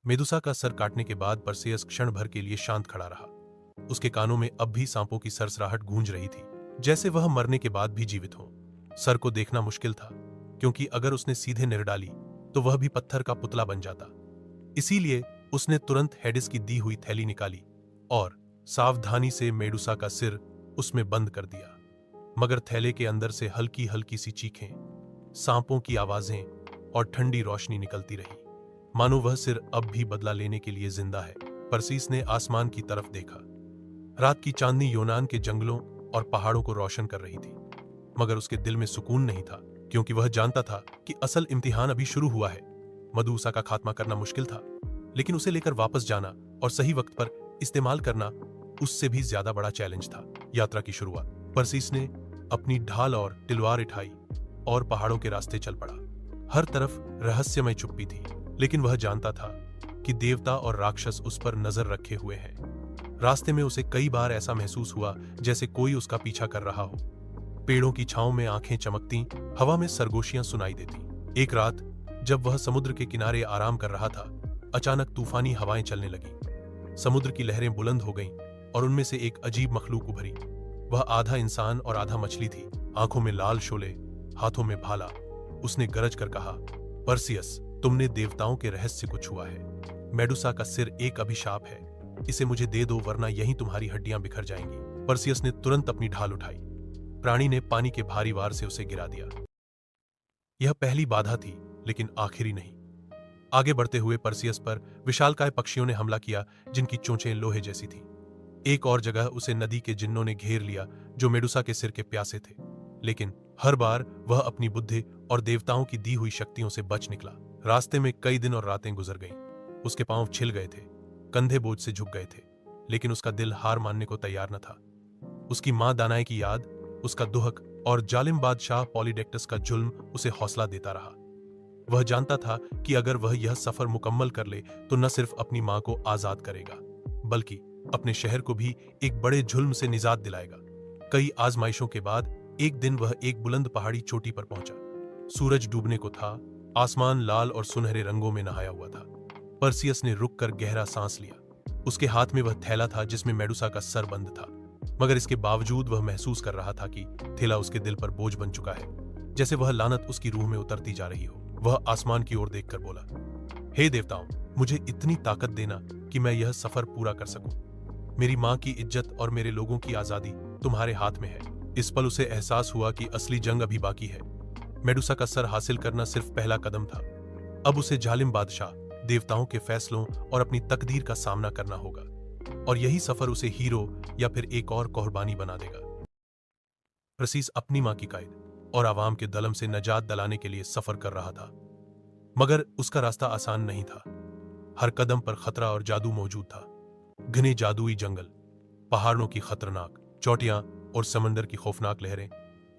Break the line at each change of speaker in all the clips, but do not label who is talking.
मेदुसा का सर काटने के बाद परसेयस क्षण भर के लिए शांत खड़ा रहा। उसके कानों में अब भी सांपों की सरसराहट गूंज रही थी, जैसे वह मरने के बाद भी जीवित हो। सर को देखना मुश्किल था, क्योंकि अगर उसने सीधे निर डाली तो वह भी पत्थर का पुतला बन जाता। इसीलिए उसने तुरंत हेडिस की दी हुई थैली निकाली और सावधानी से मेडुसा का सिर उसमें बंद कर दिया। मगर थैले के अंदर से हल्की हल्की सी चीखें, सांपों की आवाजें और ठंडी रोशनी निकलती रही, मानो वह सिर अब भी बदला लेने के लिए जिंदा है। परसीस ने आसमान की तरफ देखा। रात की चांदनी यूनान के जंगलों और पहाड़ों को रोशन कर रही थी, मगर उसके दिल में सुकून नहीं था, क्योंकि वह जानता था कि असल इम्तिहान अभी शुरू हुआ है। मदूसा का खात्मा करना मुश्किल था, लेकिन उसे लेकर वापस जाना और सही वक्त पर इस्तेमाल करना उससे भी ज्यादा बड़ा चैलेंज था। यात्रा की शुरुआत। परसीस ने अपनी ढाल और तलवार उठाई और पहाड़ों के रास्ते चल पड़ा। हर तरफ रहस्यमय चुप्पी थी, लेकिन वह जानता था कि देवता और राक्षस उस पर नजर रखे हुए हैं। रास्ते में उसे कई बार ऐसा महसूस हुआ जैसे कोई उसका पीछा कर रहा हो। पेड़ों की छांव में आंखें चमकती, हवा में सरगोशियां सुनाई देती। एक रात जब वह समुद्र के किनारे आराम कर रहा था, अचानक तूफानी हवाएं चलने लगीं। समुद्र की लहरें बुलंद हो गईं और उनमें से एक अजीब मखलूक उभरी। वह आधा इंसान और आधा मछली थी, आंखों में लाल शोले, हाथों में भाला। उसने गरज कर कहा, परसियस, तुमने देवताओं के रहस्य को छुआ है। मेडुसा का सिर एक अभिशाप है, इसे मुझे दे दो, वरना यहीं तुम्हारी हड्डियां बिखर जाएंगी। परसियस ने तुरंत अपनी ढाल उठाई। प्राणी ने पानी के भारी वार से उसे गिरा दिया। यह पहली बाधा थी, लेकिन आखिरी नहीं। आगे बढ़ते हुए परसियस पर विशालकाय पक्षियों ने हमला किया, जिनकी चोंचें लोहे जैसी थीं। एक और जगह उसे नदी के जिन्नों ने घेर लिया, जो मेडुसा के सिर के प्यासे थे। लेकिन हर बार वह अपनी बुद्धि और देवताओं की दी हुई शक्तियों से बच निकला। रास्ते में कई दिन और रातें गुजर गईं। उसके पांव छिल गए थे, कंधे बोझ से झुक गए थे, लेकिन उसका दिल हार मानने को तैयार न था। उसकी मां दानाए की याद, उसका दुहक और जालिम बादशाह पॉलीडेक्टस का जुल्म उसे हौसला देता रहा। वह जानता था कि अगर वह यह सफर मुकम्मल कर ले तो न सिर्फ अपनी मां को आजाद करेगा, बल्कि अपने शहर को भी एक बड़े जुल्म से निजात दिलाएगा। कई आजमाइशों के बाद एक दिन वह एक बुलंद पहाड़ी चोटी पर पहुंचा। सूरज डूबने को था, आसमान लाल और सुनहरे रंगों में नहाया हुआ था। परसियस ने रुककर गहरा सांस लिया। उसके हाथ में वह थैला था जिसमें मेडुसा का सर बंद था, मगर इसके बावजूद वह महसूस कर रहा था कि थैला उसके दिल पर बोझ बन चुका है, जैसे वह लानत उसकी रूह में उतरती जा रही हो। वह आसमान की ओर देखकर बोला, हे देवताओं, मुझे इतनी ताकत देना कि मैं यह सफर पूरा कर सकूं। मेरी मां की इज्जत और मेरे लोगों की आजादी तुम्हारे हाथ में है। इस पल उसे एहसास हुआ कि असली जंग अभी बाकी है। मेडुसा का सर हासिल करना सिर्फ पहला कदम था। अब उसे जालिम बादशाह, देवताओं के फैसलों और अपनी तकदीर का सामना करना होगा, और यही सफर उसे हीरो या फिर एक और कुर्बानी बना देगा। प्रसीस अपनी मां की कैद और आवाम के दलम से निजात दिलाने के लिए सफर कर रहा था, मगर उसका रास्ता आसान नहीं था। हर कदम पर खतरा और जादू मौजूद था। घने जादुई जंगल, पहाड़ों की खतरनाक चोटियां और समंदर की खौफनाक लहरें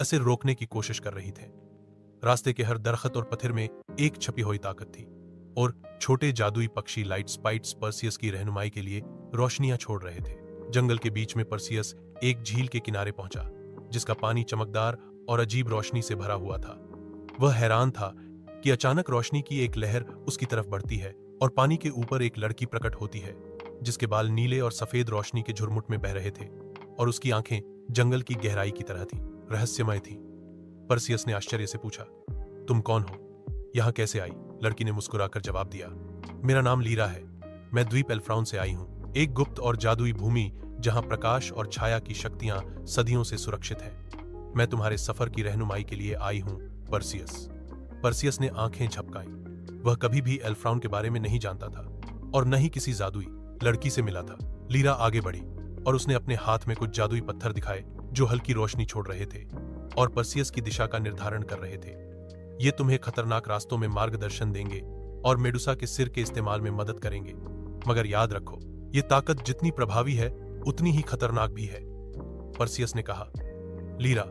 उसे रोकने की कोशिश कर रही थे। रास्ते के हर दरख्त और पत्थर में एक छपी हुई ताकत थी, और छोटे जादुई पक्षी लाइट स्पाइट्स परसियस की रहनुमाई के लिए रोशनियां छोड़ रहे थे। जंगल के बीच में परसियस एक झील के किनारे पहुंचा, जिसका पानी चमकदार और अजीब रोशनी से भरा हुआ था। वह हैरान था कि अचानक रोशनी की एक लहर उसकी तरफ बढ़ती है और पानी के ऊपर एक लड़की प्रकट होती है, जिसके बाल नीले और सफेद रोशनी के झुरमुट में बह रहे थे, और उसकी आंखें जंगल की गहराई की तरह थीं, रहस्यमय थीं। परसियस ने आश्चर्य से पूछा, तुम कौन हो? यहां कैसे आई? लड़की ने मुस्कुराकर जवाब दिया, मेरा नाम लीरा है। मैं द्वीप एल्फ्राउन से आई हूं, एक गुप्त और जादुई भूमि जहां प्रकाश और छाया की शक्तियां सदियों से सुरक्षित हैं। मैं तुम्हारे सफर की रहनुमाई के लिए आई हूं, परसियस। परसियस ने आंखें झपकाईं। वह कभी भी एल्फ्राउन के बारे में नहीं जानता था, और न ही किसी जादुई लड़की से मिला था। लीरा आगे बढ़ी और उसने अपने हाथ में कुछ जादुई पत्थर दिखाए, जो हल्की रोशनी छोड़ रहे थे और परसियस की दिशा का निर्धारण कर रहे थे। ये तुम्हें खतरनाक रास्तों में मार्गदर्शन देंगे और मेडुसा के सिर के इस्तेमाल में मदद करेंगे, मगर याद रखो, ये ताकत जितनी प्रभावी है उतनी ही खतरनाक भी है। परसियस ने कहा, लीरा,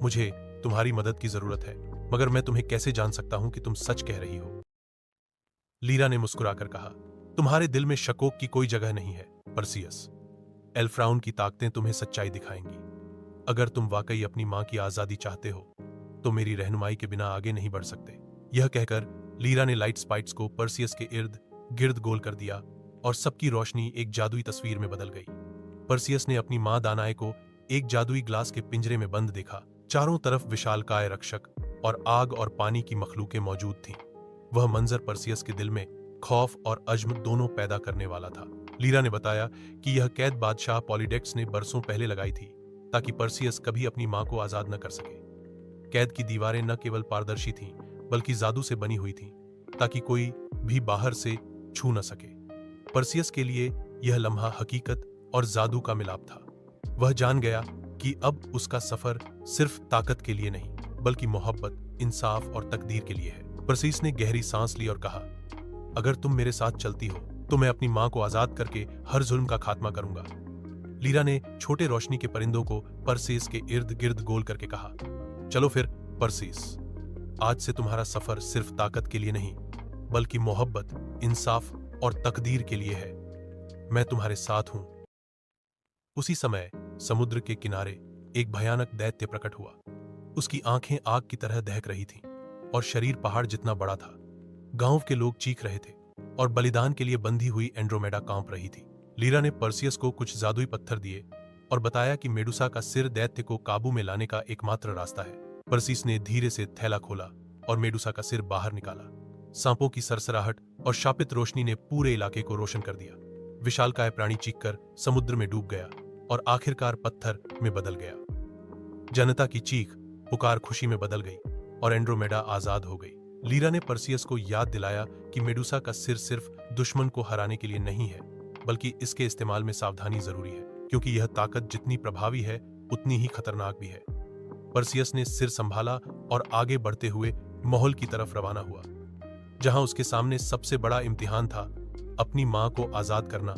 मुझे तुम्हारी मदद की जरूरत है, मगर मैं तुम्हें कैसे जान सकता हूं कि तुम सच कह रही हो? लीरा ने मुस्कुराकर कहा, तुम्हारे दिल में शकोक की कोई जगह नहीं है, परसियस। एल्फ्राउन की ताकतें तुम्हें सच्चाई दिखाएंगी। अगर तुम वाकई अपनी मां की आजादी चाहते हो तो मेरी रहनुमाई के बिना आगे नहीं बढ़ सकते। यह कहकर लीरा ने लाइट स्पाइट्स को परसियस के इर्द गिर्द गोल कर दिया और सबकी रोशनी एक जादुई तस्वीर में बदल गई। परसियस ने अपनी मां दानाए को एक जादुई ग्लास के पिंजरे में बंद देखा। चारों तरफ विशालकाय रक्षक और आग और पानी की मखलूकें मौजूद थीं। वह मंजर परसियस के दिल में खौफ और अज्म दोनों पैदा करने वाला था। लीरा ने बताया कि यह कैद बादशाह पॉलीडेक्स ने बरसों पहले लगाई थी ताकि परसियस कभी अपनी मां को आजाद न कर सके। कैद की दीवारें न केवल पारदर्शी थीं बल्कि जादू से बनी हुई थीं ताकि कोई भी बाहर से छू न सके। परसियस के लिए यह लम्हा हकीकत और जादू का मिलाप था। वह जान गया कि अब उसका सफर सिर्फ ताकत के लिए नहीं बल्कि मोहब्बत, इंसाफ और तकदीर के लिए है। परसियस ने गहरी सांस ली और कहा, अगर तुम मेरे साथ चलती हो तो मैं अपनी मां को आजाद करके हर जुल्म का खात्मा करूंगा। लीरा ने छोटे रोशनी के परिंदों को परसियस के इर्द गिर्द गोल करके कहा, चलो फिर परसियस, आज से तुम्हारा सफर सिर्फ ताकत के लिए नहीं बल्कि मोहब्बत, इंसाफ और तकदीर के लिए है। मैं तुम्हारे साथ हूं। उसी समय समुद्र के किनारे एक भयानक दैत्य प्रकट हुआ। उसकी आंखें आग की तरह दहक रही थीं और शरीर पहाड़ जितना बड़ा था। गांव के लोग चीख रहे थे और बलिदान के लिए बंधी हुई एंड्रोमेडा कांप रही थी। लीरा ने परसियस को कुछ जादुई पत्थर दिए और बताया कि मेडुसा का सिर दैत्य को काबू में लाने का एकमात्र रास्ता है। परसियस ने धीरे से थैला खोला और मेडुसा का सिर बाहर निकाला। सांपों की सरसराहट और शापित रोशनी ने पूरे इलाके को रोशन कर दिया। विशालकाय प्राणी चीखकर समुद्र में डूब गया और आखिरकार पत्थर में बदल गया। जनता की चीख पुकार खुशी में बदल गई और एंड्रोमेडा आजाद हो गई। लीरा ने परसियस को याद दिलाया कि मेडुसा का सिर सिर्फ दुश्मन को हराने के लिए नहीं है बल्कि इसके इस्तेमाल में सावधानी जरूरी है, क्योंकि यह ताकत जितनी प्रभावी है उतनी ही खतरनाक भी है। परसियस ने सिर संभाला और आगे बढ़ते हुए महल की तरफ रवाना हुआ, जहां उसके सामने सबसे बड़ा इम्तिहान था, अपनी मां को आजाद करना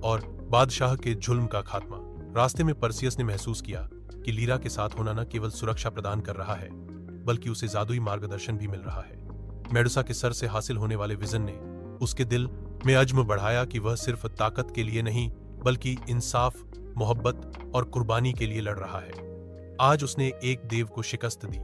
और बादशाह के जुल्म का खात्मा। रास्ते में परसियस ने महसूस किया कि लीरा के साथ होना न केवल सुरक्षा प्रदान कर रहा है बल्कि उसे जादुई मार्गदर्शन भी मिल रहा है। मेडुसा के सर से हासिल होने वाले विजन ने उसके दिल में अज़्म बढ़ाया कि वह सिर्फ ताकत के लिए नहीं बल्कि इंसाफ, मोहब्बत और कुर्बानी के लिए लड़ रहा है। आज उसने एक देव को शिकस्त दी,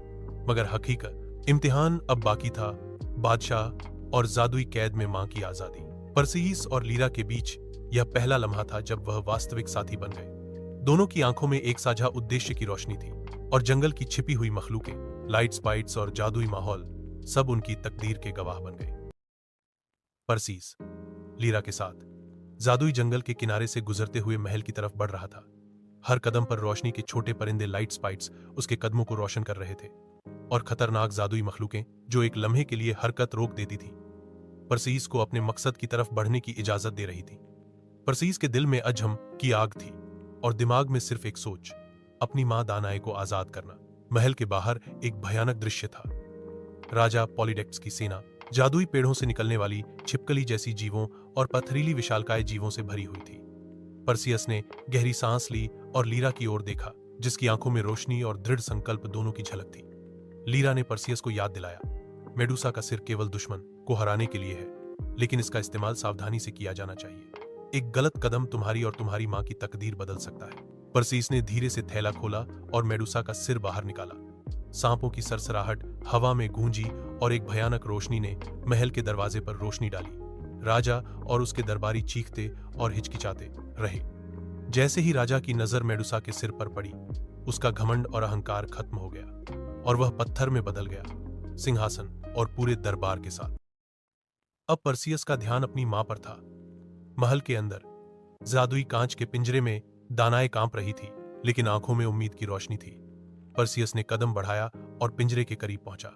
मगर हकीकत इम्तिहान अब बाकी था, बादशाह और जादुई कैद में मां की आजादी। परसियस और लीरा के बीच यह पहला लम्हा था जब वह वास्तविक साथी बन गए। दोनों की आंखों में एक साझा उद्देश्य की रोशनी थी और जंगल की छिपी हुई मखलूकें, लाइट स्पाइट्स और जादुई माहौल सब उनकी तकदीर के गवाह बन गए। परसियस लीरा के साथ जादुई जंगल के किनारे से गुजरते हुए महल की तरफ बढ़ रहा था। हर कदम पर रोशनी के छोटे परिंदे, लाइट स्पाइट्स, उसके कदमों को रोशन कर रहे थे और खतरनाक जादुई मखलूकें जो एक लम्हे के लिए हरकत रोक देती थी, परसियस को अपने मकसद की तरफ बढ़ने की इजाजत दे रही थी। परसियस के दिल में अजहम की आग थी और दिमाग में सिर्फ एक सोच, अपनी मां दानाए को आजाद करना। महल के बाहर एक भयानक दृश्य था। राजा पॉलीडेक्स की सेना जादुई पेड़ों से निकलने वाली छिपकली जैसी जीवों और पथरीली विशालकाय जीवों से भरी हुई थी। परसियस ने गहरी सांस ली और लीरा की ओर देखा, जिसकी आंखों में रोशनी और दृढ़ संकल्प दोनों की झलक थी। लीरा ने परसियस को याद दिलाया, मेडुसा का सिर केवल दुश्मन को हराने के लिए है, लेकिन इसका इस्तेमाल सावधानी से किया जाना चाहिए। एक गलत कदम तुम्हारी और तुम्हारी मां की तकदीर बदल सकता है। परसियस ने धीरे से थैला खोला और मेडुसा का सिर बाहर निकाला। सांपों की सरसराहट हवा में गूंजी और एक भयानक रोशनी ने महल के दरवाजे पर रोशनी डाली। राजा और उसके दरबारी चीखते और हिचकिचाते रहे। जैसे ही राजा की नजर मेडुसा के सिर पर पड़ी, उसका घमंड और अहंकार खत्म हो गया और वह पत्थर में बदल गया, सिंहासन और पूरे दरबार के साथ। अब परसियस का ध्यान अपनी मां पर था। महल के अंदर जादुई कांच के पिंजरे में दानाए कांप रही थी, लेकिन आंखों में उम्मीद की रोशनी थी। परसियस ने कदम बढ़ाया और पिंजरे के करीब पहुंचा।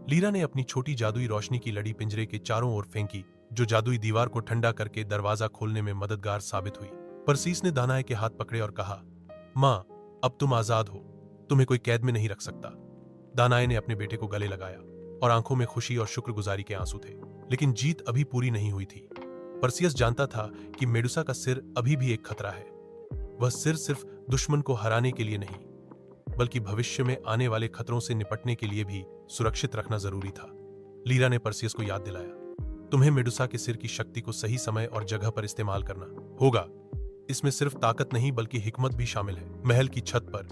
लीरा ने अपनी छोटी जादुई रोशनी की लड़ी पिंजरे के चारों ओर फेंकी, जो जादुई दीवार को ठंडा करके दरवाजा खोलने में मददगार साबित हुई। परसियस ने दानाए के हाथ पकड़े और कहा, मां, अब तुम आजाद हो, तुम्हें कोई कैद में नहीं रख सकता। दानाए ने अपने बेटे को गले लगाया और आंखों में खुशी और शुक्रगुजारी के आंसू थे, लेकिन जीत अभी पूरी नहीं हुई थी। परसियस जानता था कि मेडुसा का सिर अभी भी एक खतरा है। वह सिर सिर्फ दुश्मन को हराने के लिए नहीं, बल्कि भविष्य में आने वाले खतरों से निपटने के लिए भी सुरक्षित रखना जरूरी था। लीरा ने परसियस को याद दिलाया, तुम्हें मेडुसा के सिर की शक्ति को सही समय और जगह पर इस्तेमाल करना होगा। इसमें सिर्फ ताकत नहीं बल्कि हिकमत भी शामिल है। महल की छत पर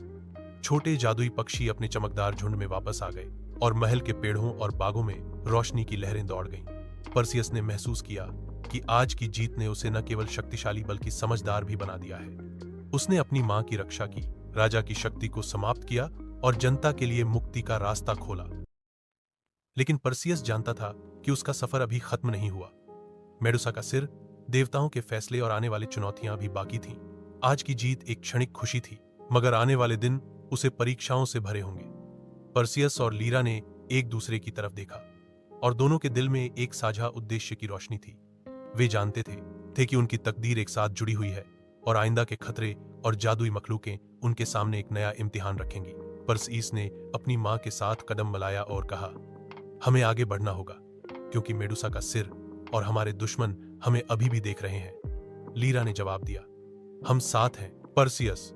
छोटे जादुई पक्षी अपने चमकदार झुंड में वापस आ गए और महल के पेड़ों और बागों में रोशनी की लहरें दौड़ गईं। परसियस ने महसूस किया कि आज की जीत ने उसे न केवल शक्तिशाली बल्कि समझदार भी बना दिया है। उसने अपनी मां की रक्षा की, राजा की शक्ति को समाप्त किया और जनता के लिए मुक्ति का रास्ता खोला। लेकिन परसियस जानता था कि उसका सफर अभी खत्म नहीं हुआ। मेडुसा का सिर, देवताओं के फैसले और आने वाली चुनौतियां अभी बाकी थीं। आज की जीत एक क्षणिक खुशी थी, मगर आने वाले दिन उसे परीक्षाओं से भरे होंगे। परसियस और लीरा ने एक दूसरे की तरफ देखा और दोनों के दिल में एक साझा उद्देश्य की रोशनी थी। वे जानते थे कि उनकी तकदीर एक साथ जुड़ी हुई है और आइंदा के खतरे और जादुई मखलूकें उनके सामने एक नया इम्तिहान रखेंगी। परसियस ने अपनी मां के साथ कदम मिलाया और कहा, हमें आगे बढ़ना होगा, क्योंकि मेडुसा का सिर और हमारे दुश्मन हमें अभी भी देख रहे हैं। लीरा ने जवाब दिया, हम साथ हैं परसियस,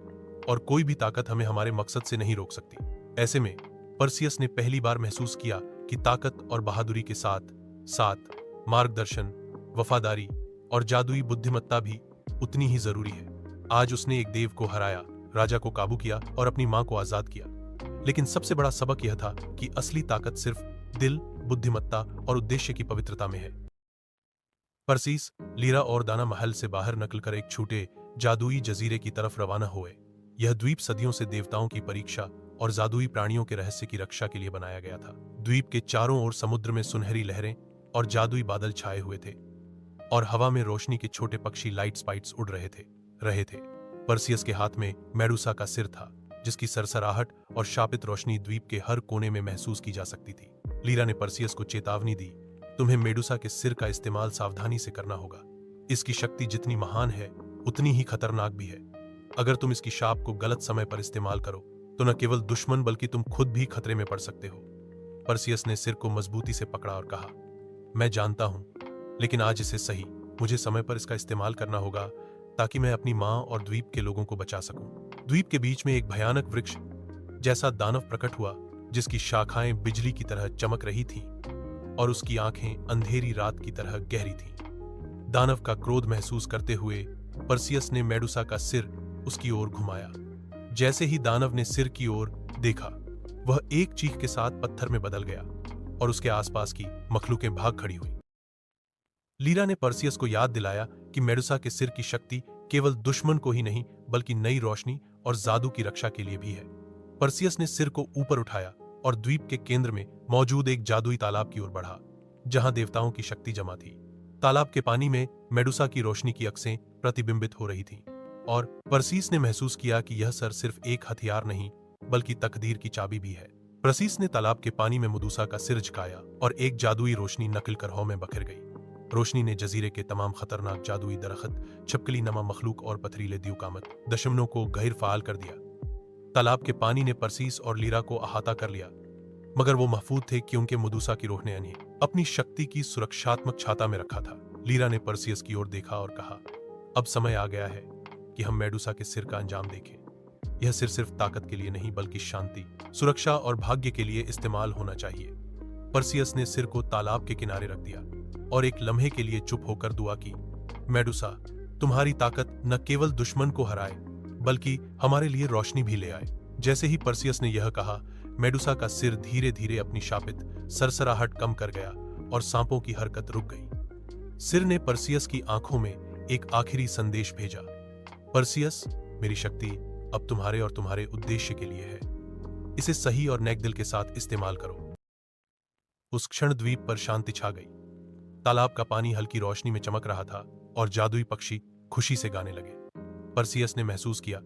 और कोई भी ताकत हमें हमारे मकसद से नहीं रोक सकती। ऐसे में परसियस ने पहली बार महसूस किया कि ताकत और बहादुरी के साथ साथ मार्गदर्शन, वफादारी और जादुई बुद्धिमत्ता भी उतनी ही जरूरी है। आज उसने एक देव को हराया, राजा को काबू किया और अपनी मां को आजाद किया। लेकिन सबसे बड़ा सबक यह था कि असली ताकत सिर्फ दिल, बुद्धिमत्ता और उद्देश्य की पवित्रता में है। परसियस, लीरा और दाना महल से बाहर निकलकर एक छोटे जादुई जजीरे की तरफ रवाना हुए। यह द्वीप सदियों से देवताओं की परीक्षा और जादुई प्राणियों के रहस्य की रक्षा के लिए बनाया गया था। द्वीप के चारों ओर समुद्र में सुनहरी लहरें और जादुई बादल छाए हुए थे, और हवा में रोशनी के छोटे पक्षी लाइट स्पाइट्स उड़ रहे थे। परसियस के हाथ में मेडुसा का सिर था, जिसकी सरसराहट और शापित रोशनी द्वीप के हर कोने में महसूस की जा सकती थी। लीरा ने परसियस को चेतावनी दी, तुम्हें मेडुसा के सिर का इस्तेमाल सावधानी से करना होगा। इसकी शक्ति जितनी महान है, उतनी ही खतरनाक भी है। अगर तुम इसकी शाप को गलत समय पर इस्तेमाल करो, तो न केवल दुश्मन बल्कि तुम खुद भी खतरे में पड़ सकते हो। परसियस ने सिर को मजबूती से पकड़ा और कहा, मैं जानता हूं, लेकिन आज इसे सही, मुझे समय पर इसका इस्तेमाल करना होगा, ताकि मैं अपनी मां और द्वीप के लोगों को बचा सकूं। द्वीप के बीच में एक भयानक वृक्ष जैसा दानव प्रकट हुआ, जिसकी शाखाएं बिजली की तरह चमक रही थीं और उसकी आंखें अंधेरी रात की तरह गहरी थीं। दानव का क्रोध महसूस करते हुए परसियस ने मेडुसा का सिर उसकी ओर घुमाया। जैसे ही दानव ने सिर की ओर देखा, वह एक चीख के साथ पत्थर में बदल गया और उसके आसपास की मखलूकें भाग खड़ी हुई। लीरा ने परसियस को याद दिलाया कि मेडुसा के सिर की शक्ति केवल दुश्मन को ही नहीं, बल्कि नई रोशनी और जादू की रक्षा के लिए भी है। परसियस ने सिर को ऊपर उठाया और द्वीप के केंद्र में मौजूद एक जादुई तालाब की ओर बढ़ा, जहां देवताओं की शक्ति जमा थी। तालाब के पानी में मेडुसा की रोशनी की अक्सें प्रतिबिंबित हो रही थीं, और परसियस ने महसूस किया कि यह सर सिर्फ एक हथियार नहीं, बल्कि तकदीर की चाबी भी है। परसियस ने तालाब के पानी में मेडुसा का सिर झुकाया और एक जादुई रोशनी नकल कर हवा में बखेर गई। रोशनी ने जजीरे के तमाम खतरनाक जादुई दरख्त, छिपकली नमा मखलूक और पथरीले द्यूकामत दुश्मनों को गैर फाल कर दिया। तालाब के पानी ने परसियस और लीरा को अहाता कर लिया, मगर वो महफूज थे कि उनके मेडुसा की रोह ने उन्हें अपनी शक्ति की सुरक्षात्मक छाता में रखा था। लीरा ने परसियस की ओर देखा और कहा, अब समय आ गया है कि हम मेडुसा के सिर का अंजाम देखें। यह सिर सिर्फ ताकत के लिए नहीं, बल्कि शांति, सुरक्षा और भाग्य के लिए इस्तेमाल होना चाहिए। परसियस ने सिर को तालाब के किनारे रख दिया और एक लम्हे के लिए चुप होकर दुआ की, मेडुसा, तुम्हारी ताकत न केवल दुश्मन को हराए, बल्कि हमारे लिए रोशनी भी ले आए। जैसे ही परसियस ने यह कहा, मेडुसा का सिर धीरे धीरे अपनी शापित सरसराहट कम कर गया और सांपों की हरकत रुक गई। सिर ने परसियस की आंखों में एक आखिरी संदेश भेजा, परसियस, मेरी शक्ति अब तुम्हारे और तुम्हारे उद्देश्य के लिए है। इसे सही और नेक दिल के साथ इस्तेमाल करो। उस क्षण द्वीप पर शांति छा गई। तालाब का पानी हल्की रोशनी में चमक रहा था और जादुई पक्षी खुशी से गाने लगे। परसियस ने महसूस किया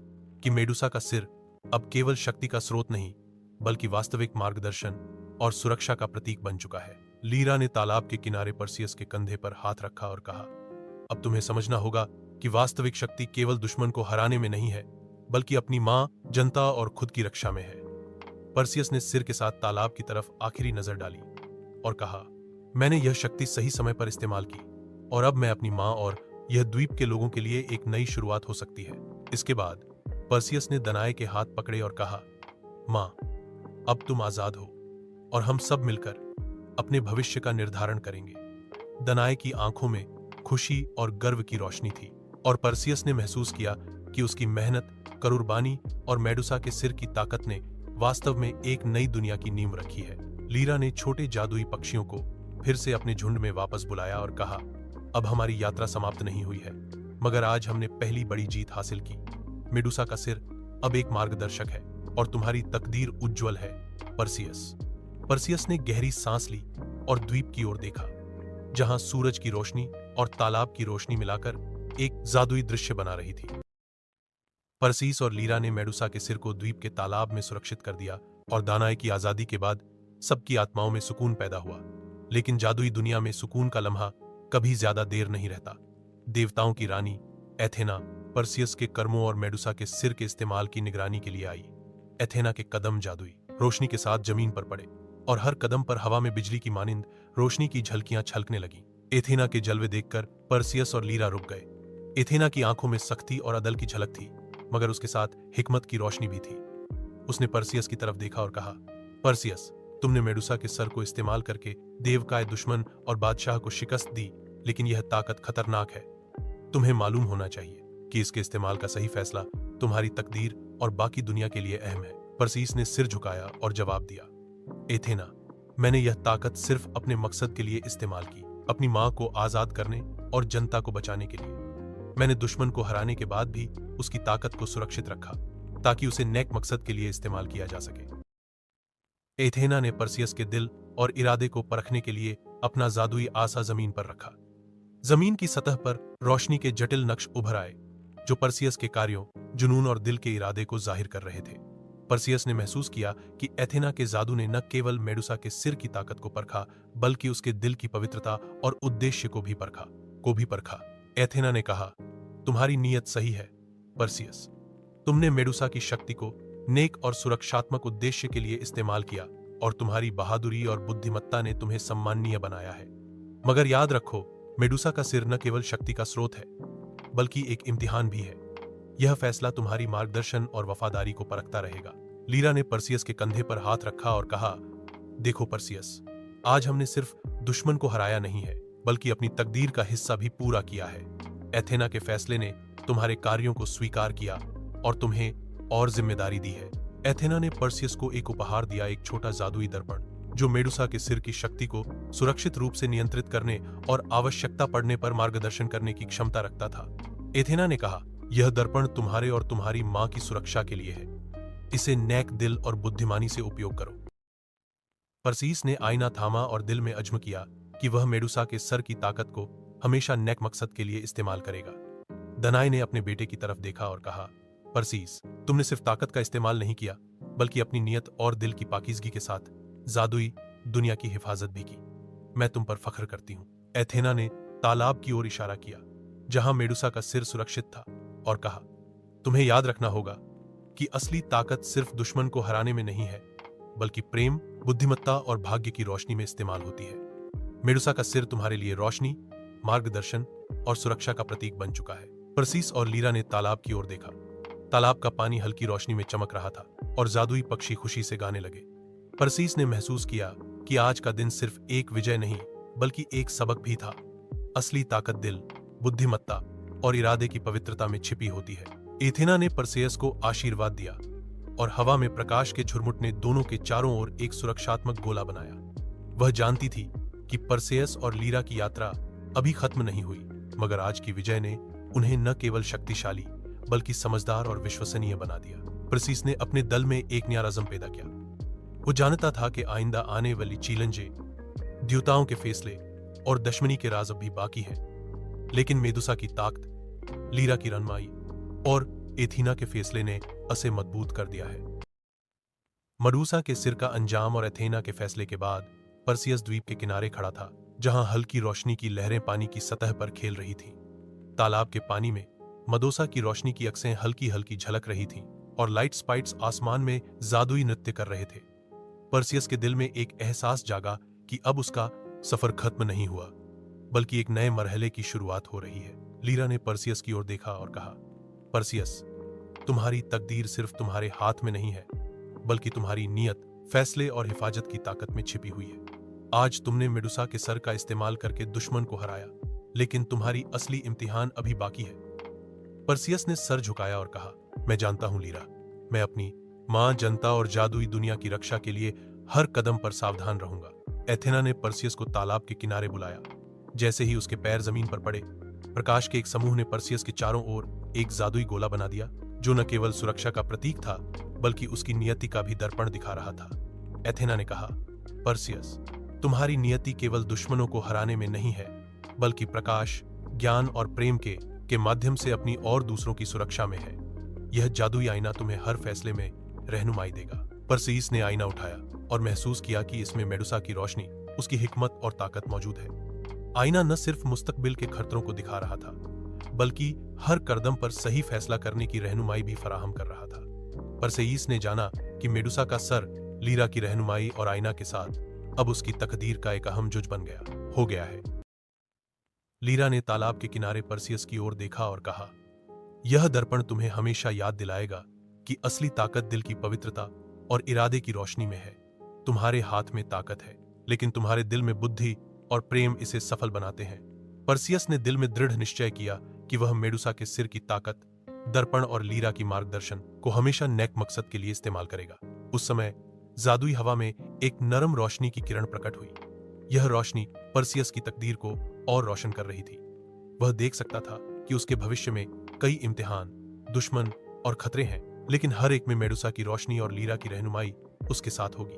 कि मेडुसा का सिर अब केवल शक्ति का स्रोत नहीं, बल्कि वास्तविक मार्गदर्शन और सुरक्षा का प्रतीक बन चुका है। लीरा ने तालाब के किनारे परसियस के कंधे पर हाथ रखा और कहा, अब तुम्हें समझना होगा कि वास्तविक शक्ति केवल दुश्मन को हराने में नहीं है, बल्कि अपनी मां, जनता और खुद की रक्षा में है। परसियस ने सिर के साथ तालाब की तरफ आखिरी नजर डाली और कहा, मैंने यह शक्ति सही समय पर इस्तेमाल की, और अब मैं अपनी मां और यह द्वीप के लोगों के लिए एक नई शुरुआत हो सकती है। इसके बाद परसियस ने दनाए के हाथ पकड़े और कहा, मां, अब तुम आजाद हो और हम सब मिलकर अपने भविष्य का निर्धारण करेंगे। दनाए की आंखों में खुशी और गर्व की रोशनी थी, और परसियस ने महसूस किया कि उसकी मेहनत, कुर्बानी और मेडुसा के सिर की ताकत ने वास्तव में एक नई दुनिया की नींव रखी है। लीरा ने छोटे जादुई पक्षियों को फिर से अपने झुंड में वापस बुलाया और कहा, अब हमारी यात्रा समाप्त नहीं हुई है, मगर आज हमने पहली बड़ी जीत हासिल की। मेडुसा का सिर अब एक मार्गदर्शक है और तुम्हारी तकदीर उज्जवल है, परसियस। परसियस ने गहरी सांस ली और द्वीप की ओर देखा, जहां सूरज की रोशनी और तालाब की रोशनी मिलाकर एक जादुई दृश्य बना रही थी। परसीस और लीरा ने मेडुसा के सिर को द्वीप के तालाब में सुरक्षित कर दिया और दानाई की आजादी के बाद सबकी आत्माओं में सुकून पैदा हुआ। लेकिन जादुई दुनिया में सुकून का लम्हा कभी ज्यादा देर नहीं रहता। देवताओं की रानी एथेना परसियस के कर्मों और मेडुसा के सिर के इस्तेमाल की निगरानी के लिए आई। एथेना के कदम जादुई रोशनी के साथ जमीन पर पड़े और हर कदम पर हवा में बिजली की मानिंद रोशनी की झलकियां छलकने लगीं। एथेना के जलवे देखकर परसियस और लीरा रुक गए। एथेना की आंखों में सख्ती और अदल की झलक थी, मगर उसके साथ हिकमत की रोशनी भी थी। उसने परसियस की तरफ देखा और कहा, परसियस, तुमने मेडुसा के सर को इस्तेमाल करके देवकाय दुश्मन और बादशाह को शिकस्त दी, लेकिन यह ताकत खतरनाक है। तुम्हें मालूम होना चाहिए कि इसके इस्तेमाल का सही फैसला तुम्हारी तकदीर और बाकी दुनिया के लिए अहम है। परसीस ने सिर झुकाया और जवाब दिया, एथेना, मैंने यह ताकत सिर्फ अपने मकसद के लिए इस्तेमाल की, अपनी मां को आजाद करने और जनता को बचाने के लिए। मैंने दुश्मन को हराने के बाद भी उसकी ताकत को सुरक्षित रखा, ताकि उसे नेक मकसद के लिए इस्तेमाल किया जा सके। एथेना ने परसियस के दिल और इरादे को परखने के लिए अपना जादुई आसा जमीन पर रखा। जमीन की सतह पर रोशनी के जटिल नक्श उभर आए, जो परसियस के कार्यों, जुनून और दिल के इरादे को जाहिर कर रहे थे। परसियस ने महसूस किया कि एथेना के जादू ने न केवल मेडुसा के सिर की ताकत को परखा, बल्कि उसके दिल की पवित्रता और उद्देश्य को भी परखा। एथेना ने कहा, तुम्हारी नीयत सही है, परसियस। तुमने मेडुसा की शक्ति को नेक और सुरक्षात्मक उद्देश्य के लिए इस्तेमाल किया और तुम्हारी बहादुरी और बुद्धिमत्ता ने तुम्हें सम्माननीय बनाया है। मगर याद रखो, मेडुसा का सिर न केवल शक्ति का स्रोत है, बल्कि एक इम्तिहान भी है। यह फैसला तुम्हारी मार्गदर्शन और वफादारी को परखता रहेगा। लीरा ने परसियस के कंधे पर हाथ रखा और कहा, देखो परसियस, आज हमने सिर्फ दुश्मन को हराया नहीं है, बल्कि अपनी तकदीर का हिस्सा भी पूरा किया है। एथेना के फैसले ने तुम्हारे कार्यों को स्वीकार किया और तुम्हें और जिम्मेदारी दी है। एथेना ने परसियस को एक उपहार दिया, एक छोटा जादुई दर्पण, जो मेडुसा के सिर की शक्ति को सुरक्षित रूप से नियंत्रित करने और आवश्यकता पड़ने पर मार्गदर्शन करने की क्षमता रखता था। एथेना ने कहा, यह दर्पण तुम्हारे और तुम्हारी मां की सुरक्षा के लिए है। इसे नेक दिल और बुद्धिमानी से उपयोग करो। परसीस ने आईना थामा और दिल में अज़्म किया कि वह मेडुसा के सर की ताकत को हमेशा नेक मकसद के लिए इस्तेमाल करेगा। दनाई ने अपने बेटे की तरफ देखा और कहा, परसीस, तुमने सिर्फ ताकत का इस्तेमाल नहीं किया, बल्कि अपनी नियत और दिल की पाकीज़गी के साथ जादुई दुनिया की हिफाजत भी की। मैं तुम पर फख्र करती हूं। एथेना ने तालाब की ओर इशारा किया, जहां मेडुसा का सिर सुरक्षित था, और कहा, तुम्हें याद रखना होगा कि असली ताकत सिर्फ दुश्मन को हराने में नहीं है, बल्कि प्रेम, बुद्धिमत्ता और भाग्य की रोशनी में इस्तेमाल होती है। मेडुसा का सिर तुम्हारे लिए रोशनी, मार्गदर्शन और सुरक्षा का प्रतीक बन चुका है। परसीस और लीरा ने तालाब की ओर देखा। तालाब का पानी हल्की रोशनी में चमक रहा था और जादुई पक्षी खुशी से गाने लगे। परसीस ने महसूस किया कि आज का दिन सिर्फ एक विजय नहीं, बल्कि एक सबक भी था। असली ताकत दिल, बुद्धिमत्ता और इरादे की पवित्रता में छिपी होती है। एथेना ने परसेयस को आशीर्वाद दिया और हवा में प्रकाश के झुरमुट ने दोनों के चारों ओर एक सुरक्षात्मक गोला बनाया। वह जानती थी कि परसेयस और लीरा की यात्रा अभी खत्म नहीं हुई, मगर आज की विजय ने उन्हें न केवल शक्तिशाली बल्कि समझदार और विश्वसनीय बना दिया। परसीस ने अपने दल में एक नया रज़म पैदा किया। वो जानता था कि आइंदा आने वाली चैलेंजें, द्यूताओं के फैसले और दुश्मनी के राज अब भी बाकी हैं, लेकिन मेदुसा की ताकत, लीरा की रहनुमाई और एथीना के फैसले ने उसे मजबूत कर दिया है। मेडुसा के सिर का अंजाम और एथेना के फैसले के बाद परसियस द्वीप के किनारे खड़ा था, जहां हल्की रोशनी की लहरें पानी की सतह पर खेल रही थीं। तालाब के पानी में मेडुसा की रोशनी की अक्सें हल्की हल्की झलक रही थीं और लाइट स्पाइट्स आसमान में जादुई नृत्य कर रहे थे। परसियस के दिल में एक एहसास जागा कि अब उसका सफर खत्म नहीं हुआ, बल्कि एक नए मरहले की शुरुआत हो रही है। लीरा ने परसियस की ओर देखा और कहा, परसियस, तुम्हारी तकदीर सिर्फ तुम्हारे हाथ में नहीं है, बल्कि तुम्हारी नीयत, फैसले और हिफाजत की ताकत में छिपी हुई है। आज तुमने मेडुसा के सर का इस्तेमाल करके दुश्मन को हराया, लेकिन तुम्हारी असली इम्तिहान अभी बाकी है। परसियस ने सर झुकाया और कहा, मैं जानता हूं लीरा, मैं अपनी मां, जनता और जादुई दुनिया की रक्षा के लिए हर कदम पर सावधान रहूंगा। एथेना ने परसियस को तालाब के किनारे बुलाया। जैसे ही उसके पैर जमीन पर पड़े, प्रकाश के एक समूह ने परसियस के चारों ओर एक जादुई गोला बना दिया, जो न केवल सुरक्षा का प्रतीक था बल्कि उसकी नियति का भी दर्पण दिखा रहा था। एथेना ने कहा, परसियस, तुम्हारी नियति केवल दुश्मनों को हराने में नहीं है, बल्कि प्रकाश, ज्ञान और प्रेम के माध्यम से अपनी और दूसरों की सुरक्षा में है। यह जादुई आईना तुम्हें हर फैसले में रहनुमाई देगा। परसियस ने आईना उठाया और महसूस किया कि इसमें मेडुसा की रोशनी, उसकी हिकमत और ताकत मौजूद है। आईना न सिर्फ मुस्तकबिल के खतरों को दिखा रहा था, बल्कि हर कदम पर सही फैसला करने की रहनुमाई भी फराहम कर रहा था। परसियस ने जाना कि मेडुसा का सर लीरा की रहनुमाई और आईना के साथ अब उसकी तकदीर का एक अहम जुज बन हो गया है। लीरा ने तालाब के किनारे परसियस की ओर देखा और कहा, यह दर्पण तुम्हें हमेशा याद दिलाएगा कि असली ताकत दिल की पवित्रता और इरादे की रोशनी में है। तुम्हारे हाथ में ताकत है, लेकिन तुम्हारे दिल में बुद्धि और प्रेम इसे सफल बनाते हैं। परसियस ने दिल में दृढ़ निश्चय किया कि वह मेडुसा के सिर की ताकत, दर्पण और लीरा की मार्गदर्शन को हमेशा नेक मकसद के लिए इस्तेमाल करेगा। उस समय जादुई हवा में एक नरम रोशनी की किरण प्रकट हुई। यह रोशनी परसियस की तकदीर को और रोशन कर रही थी। वह देख सकता था कि उसके भविष्य में कई इम्तिहान, दुश्मन और खतरे हैं, लेकिन हर एक में मेडुसा की रोशनी और लीरा की रहनुमाई उसके साथ होगी।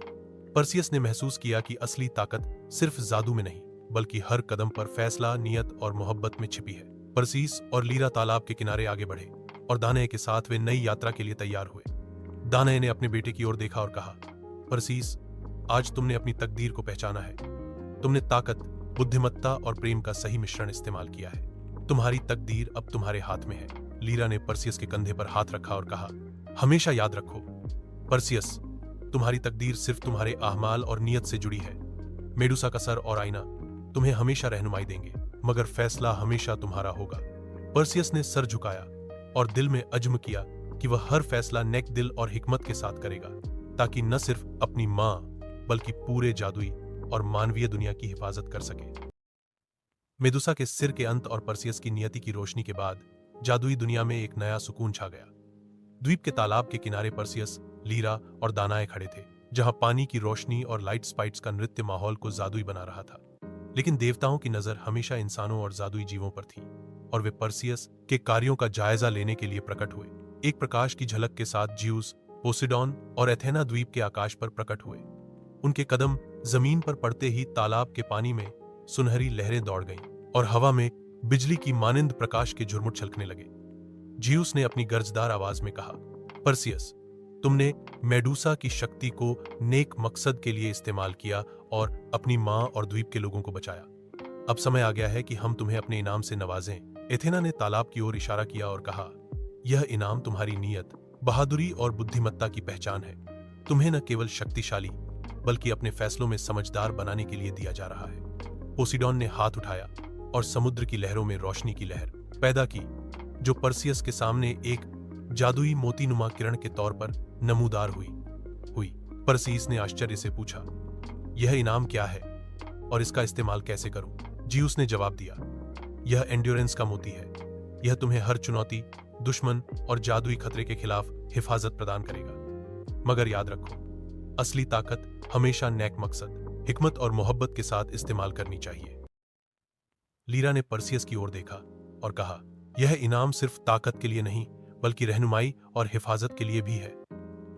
परसियस ने महसूस किया कि असली ताकत सिर्फ जादू में नहीं, बल्कि हर कदम पर फैसला, नियत और मोहब्बत में छिपी है। परसियस और लीरा तालाब के किनारे आगे बढ़े और दानय के साथ वे नई यात्रा के लिए तैयार हुए। दानय ने अपने बेटे की ओर देखा और कहा, परसियस, आज तुमने अपनी तकदीर को पहचाना है। तुमने ताकत, बुद्धिमत्ता और प्रेम का सही मिश्रण इस्तेमाल किया है। तुम्हारी तकदीर अब तुम्हारे हाथ में है। लीरा ने परसियस के कंधे पर हाथ रखा और कहा, हमेशा याद रखो परसियस, तुम्हारी तकदीर सिर्फ तुम्हारे आमाल और नियत से जुड़ी है। मेडुसा का सर और आईना तुम्हें हमेशा रहनुमाई देंगे, मगर फैसला हमेशा तुम्हारा होगा। परसियस ने सर झुकाया और दिल में अज़्म किया कि वह हर फैसला नेक दिल और हिकमत के साथ करेगा, ताकि न सिर्फ अपनी मां बल्कि पूरे जादुई और मानवीय दुनिया की हिफाजत कर सके। मेदुसा के सिर के अंत और परसियस की नियति की रोशनी के बाद जादुई दुनिया में एक नया सुकून छा गया। द्वीप के तालाब के किनारे परसियस, लीरा और दानाए खड़े थे, जहां पानी की रोशनी और लाइट स्पाइट्स का नृत्य माहौल को जादुई बना रहा था। लेकिन देवताओं की नजर हमेशा इंसानों और जादुई जीवों पर थी, और वे परसियस के कार्यों का जायजा लेने के लिए प्रकट हुए। एक प्रकाश की झलक के साथ ज्यूस, पोसिडॉन और एथेना द्वीप के आकाश पर प्रकट हुए। उनके कदम जमीन पर पड़ते ही तालाब के पानी में सुनहरी लहरें दौड़ गईं और हवा में बिजली की मानिंद प्रकाश के झुरमुट छलकने लगे। ज्यूस ने अपनी गर्जदार आवाज में कहा, परसियस, तुमने मेडुसा की शक्ति को नेक मकसद के लिए इस्तेमाल किया और अपनी मां और द्वीप के लोगों को बचाया। अब समय आ गया है कि हम तुम्हें अपने इनाम से नवाजें। एथेना ने तालाब की ओर इशारा किया और कहा, यह इनाम तुम्हारी नीयत, बहादुरी और बुद्धिमत्ता की पहचान है। तुम्हें न केवल शक्तिशाली बल्कि अपने फैसलों में समझदार बनाने के लिए दिया जा रहा है। पोसिडॉन ने हाथ उठाया और समुद्र की लहरों में रोशनी की लहर पैदा की, जो परसियस के सामने एक जादुई मोतीनुमा किरण के तौर पर नमूदार हुई। परसियस ने आश्चर्य से पूछा, यह इनाम क्या है और इसका इस्तेमाल कैसे करूं? ज्यूस ने जवाब दिया, यह एंड्योरेंस का मोती है। यह तुम्हें हर चुनौती, दुश्मन और जादुई खतरे के खिलाफ हिफाजत प्रदान करेगा। मगर याद रखो, असली ताकत हमेशा नेक मकसद, हिकमत और मोहब्बत के साथ इस्तेमाल करनी चाहिए। लीरा ने परसियस की ओर देखा और कहा, यह इनाम सिर्फ ताकत के लिए नहीं बल्कि रहनुमाई और हिफाजत के लिए भी है।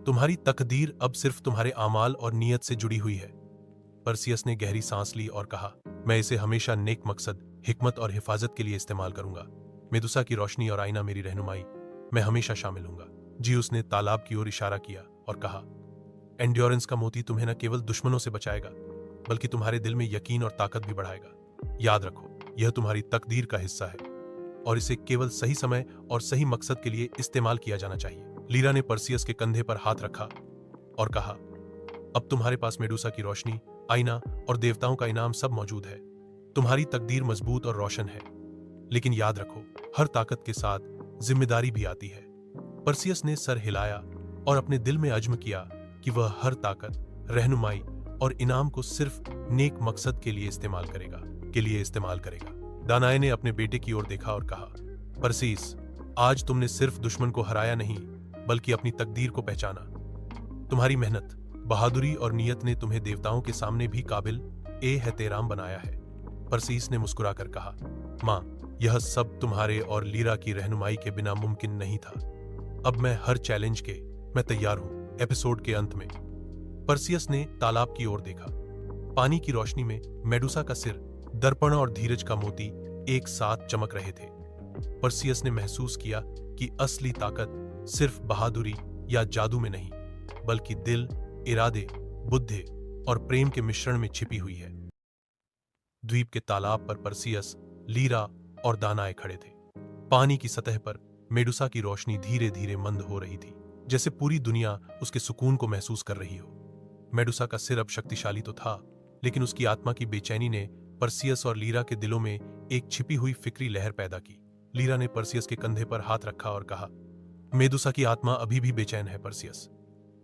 तुम्हारी तकदीर अब सिर्फ तुम्हारे आमाल और नियत से जुड़ी हुई है। परसियस ने गहरी सांस ली और कहा, मैं इसे हमेशा नेक मकसद, हिकमत और हिफाजत के लिए इस्तेमाल करूंगा। मेदुसा की रोशनी और आईना मेरी रहनुमाई, मैं हमेशा शामिल हूंगा। ज्यूस ने तालाब की ओर इशारा किया और कहा, एंड्योरेंस का मोती तुम्हें न केवल दुश्मनों से बचाएगा बल्कि तुम्हारे दिल में यकीन और ताकत भी बढ़ाएगा। याद रखो, यह तुम्हारी तकदीर का हिस्सा है और इसे केवल सही समय और सही मकसद के लिए इस्तेमाल किया जाना चाहिए। लीरा ने परसियस के कंधे पर हाथ रखा और कहा, अब तुम्हारे पास मेडुसा की रोशनी, आईना और देवताओं का इनाम सब मौजूद है। तुम्हारी तकदीर मजबूत और रोशन है, लेकिन याद रखो, हर ताकत के साथ जिम्मेदारी भी आती है। परसियस ने सर हिलाया और अपने दिल में अज़्म किया कि वह हर ताकत, रहनुमाई और इनाम को सिर्फ नेक मकसद के लिए इस्तेमाल करेगा। दानाए ने अपने बेटे की ओर देखा और कहा, परसियस, आज तुमने सिर्फ दुश्मन को हराया नहीं बल्कि अपनी तकदीर को पहचाना। तुम्हारी मेहनत, बहादुरी और नियत ने तुम्हें देवताओं के सामने भी काबिल एहतेराम बनाया है। परसीस ने मुस्कुराकर कहा, माँ, यह सब तुम्हारे और लीरा की रहनुमाई के बिना मुमकिन नहीं था। अब मैं हर चैलेंज के मैं तैयार हूं। एपिसोड के अंत में परसियस ने तालाब की ओर देखा। पानी की रोशनी में मेडुसा का सिर, दर्पण और धीरज का मोती एक साथ चमक रहे थे। परसियस ने महसूस किया कि असली ताकत सिर्फ बहादुरी या जादू में नहीं, बल्कि दिल, इरादे, बुद्धि और प्रेम के मिश्रण में छिपी हुई है। द्वीप के तालाब पर परसियस, लीरा और दानाए खड़े थे। पानी की सतह पर मेडुसा की रोशनी धीरे धीरे मंद हो रही थी, जैसे पूरी दुनिया उसके सुकून को महसूस कर रही हो। मेडुसा का सिर अब शक्तिशाली तो था, लेकिन उसकी आत्मा की बेचैनी ने परसियस और लीरा के दिलों में एक छिपी हुई फिक्री लहर पैदा की। लीरा ने परसियस के कंधे पर हाथ रखा और कहा, मेडुसा की आत्मा अभी भी बेचैन है परसियस।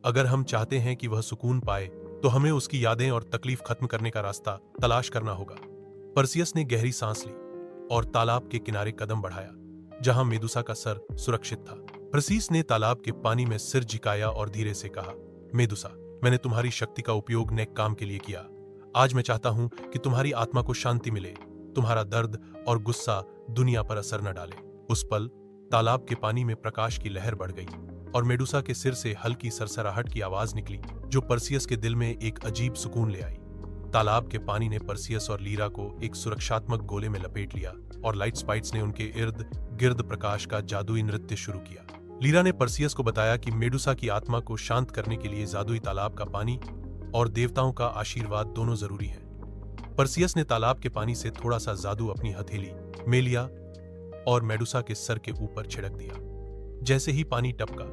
अगर हम चाहते हैं कि वह सुकून पाए, तो हमें उसकी यादें और तकलीफ खत्म करने का रास्ता तलाश करना होगा। परसियस ने गहरी सांस ली और तालाब के किनारे कदम बढ़ाया, जहां मेडुसा का सर सुरक्षित था। परसियस ने तालाब के पानी में सिर झुकाया और धीरे से कहा, मेडुसा, मैंने तुम्हारी शक्ति का उपयोग नेक काम के लिए किया। आज मैं चाहता हूं कि तुम्हारी आत्मा को शांति मिले, तुम्हारा दर्द और गुस्सा दुनिया पर असर न डाले। उस पल तालाब के पानी में प्रकाश की लहर बढ़ गई और मेडुसा के सिर से हल्की सरसराहट की आवाज निकली, जो परसियस के दिल में एक अजीब सुकून ले आई। तालाब के पानी ने परसियस और लीरा को एक सुरक्षात्मक गोले में लपेट लिया और लाइट स्पाइट्स ने उनके इर्द गिर्द प्रकाश का जादुई नृत्य शुरू किया। लीरा ने परसियस को बताया कि मेडुसा की आत्मा को शांत करने के लिए जादुई तालाब का पानी और देवताओं का आशीर्वाद दोनों जरूरी है। परसियस ने तालाब के पानी से थोड़ा सा जादू अपनी हथेली में लिया और मेडुसा के सर के ऊपर छिड़क दिया। जैसे ही पानी टपका,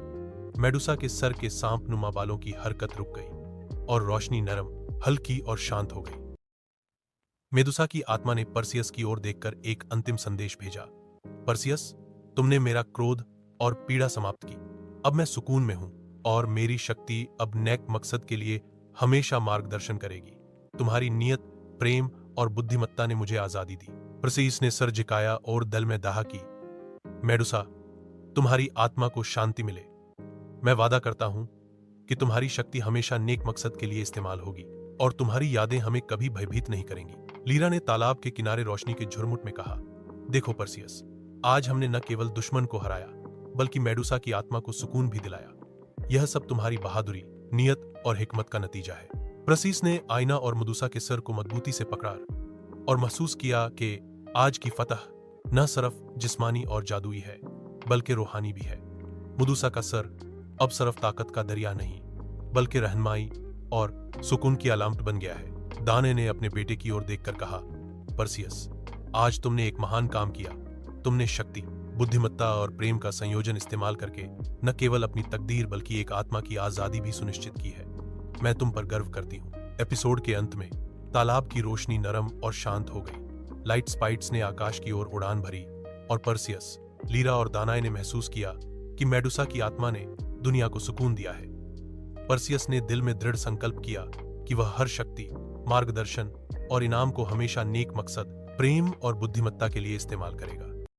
मेडुसा के सर के सांप नुमा बालों की हरकत रुक गई और रोशनी नरम, हल्की और शांत हो गई। मेडुसा की आत्मा ने परसियस की ओर देखकर एक अंतिम संदेश भेजा, परसियस, तुमने मेरा क्रोध और पीड़ा समाप्त की। अब मैं सुकून में हूं और मेरी शक्ति अब नेक मकसद के लिए हमेशा मार्गदर्शन करेगी। तुम्हारी नियत, प्रेम और बुद्धिमत्ता ने मुझे आजादी दी। परसियस ने सर झुकाया और दल में दाह की, मेडुसा, तुम्हारी आत्मा को शांति मिले। मैं वादा करता हूं कि तुम्हारी शक्ति हमेशा नेक मकसद के लिए इस्तेमाल होगी और तुम्हारी यादें हमें कभी भयभीत नहीं करेंगी। लीरा ने तालाब के किनारे रोशनी के झुरमुट में कहा, देखो परसियस, आज हमने न केवल दुश्मन को हराया, बल्कि मेडुसा की आत्मा को सुकून भी दिलाया। यह सब तुम्हारी बहादुरी, नियत और हिकमत का नतीजा है। परसियस ने आईना और मेडुसा के सर को मजबूती से पकड़ा और महसूस किया कि आज की फतह न सिर्फ जिस्मानी और जादुई है, बल्कि रूहानी भी है। मेडुसा का सर अब सिर्फ ताकत का दरिया नहीं, बल्कि रहनुमाई और सुकून की अलामत बन गया है। दाने ने अपने बेटे की ओर देखकर कहा, परसियस, आज तुमने एक महान काम किया। तुमने शक्ति, बुद्धिमत्ता और प्रेम का संयोजन इस्तेमाल करके न केवल अपनी तकदीर बल्कि एक आत्मा की आजादी भी सुनिश्चित की है। मैं तुम पर गर्व करती हूँ। एपिसोड के अंत में तालाब की रोशनी नरम और शांत हो गई। लाइट स्पाइट्स ने आकाश की ओर उड़ान भरी और परसियस, लीरा और दानाए ने महसूस किया कि मेडुसा की आत्मा ने दुनिया को सुकून दिया है। परसियस ने दिल में दृढ़ संकल्प किया कि वह हर शक्ति, मार्गदर्शन और इनाम को हमेशा नेक मकसद, प्रेम और बुद्धिमत्ता के लिए इस्तेमाल करेगा।